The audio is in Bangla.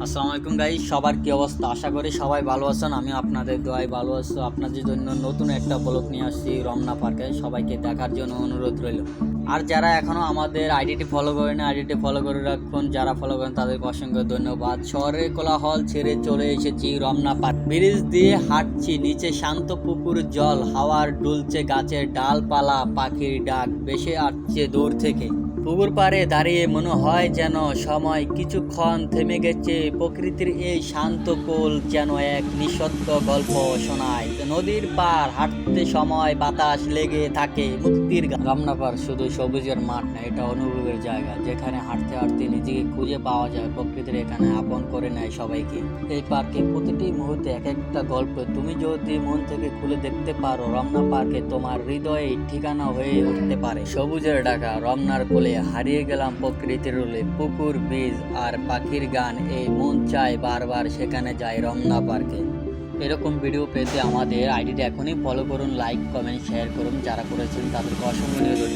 আসসালামু আলাইকুম গাইস, সবার কি অবস্থা? আশা করি সবাই ভালো আছেন। আমি আপনাদের দোয়ায় ভালো আছি। আপনাদের জন্য নতুন একটা ব্লগ নিয়ে আসছি রমনা পার্কে। সবাইকে দেখার জন্য অনুরোধ রইল। আর যারা এখনো আমাদের আইডিটি ফলো করেন, আইডিটি ফলো করে রাখুন। যারা ফলো করেন তাদেরকে অসংখ্য ধন্যবাদ। শহরের কোলাহল ছেড়ে চলে এসেছি রমনা পার্ক। ব্রিজ দিয়ে হাঁটছি, নিচে শান্ত পুকুর জল, হাওয়ার দুলছে গাছের ডালপালা, পাখির ডাক ভেসে আসছে দূর থেকে। পুকুর পাড়ে দাঁড়িয়ে মনে হয় যেন সময় কিছুক্ষণ থেমে গেছে। প্রকৃতির এই শান্ত কোল যেন এক নিঃশব্দ গল্প শোনায়। নদীর পার হাঁটতে সময় বাতাস লেগে থাকে মুক্তির গান। রমনা পার্ক শুধু সবুজের মাঠ না, এটা অনুভবের জায়গা, যেখানে হাঁটতে হাঁটতে নিজেকে খুঁজে পাওয়া যায়। প্রকৃতির এখানে আপন করে নেয় সবাইকে। এই পার্কে প্রতিটি মুহূর্তে এক একটা গল্প। তুমি যদি মন থেকে খুলে দেখতে পারো, রমনা পার্কে তোমার হৃদয়ে ঠিকানা হয়ে উঠতে পারে। সবুজের ঢাকা রমনার কোলে হারিয়ে গেলাম প্রকৃতির রোলে। পুকুর, বীজ আর পাখির গান, এই মন চায় বারবার সেখানে যায় রমনা পার্কে। এরকম ভিডিও পেতে আমাদের আইডিটা এখনই ফলো করুন, লাইক কমেন্ট শেয়ার করুন। যারা করেছেন তাদেরকে অসংখ্য ধন্যবাদ।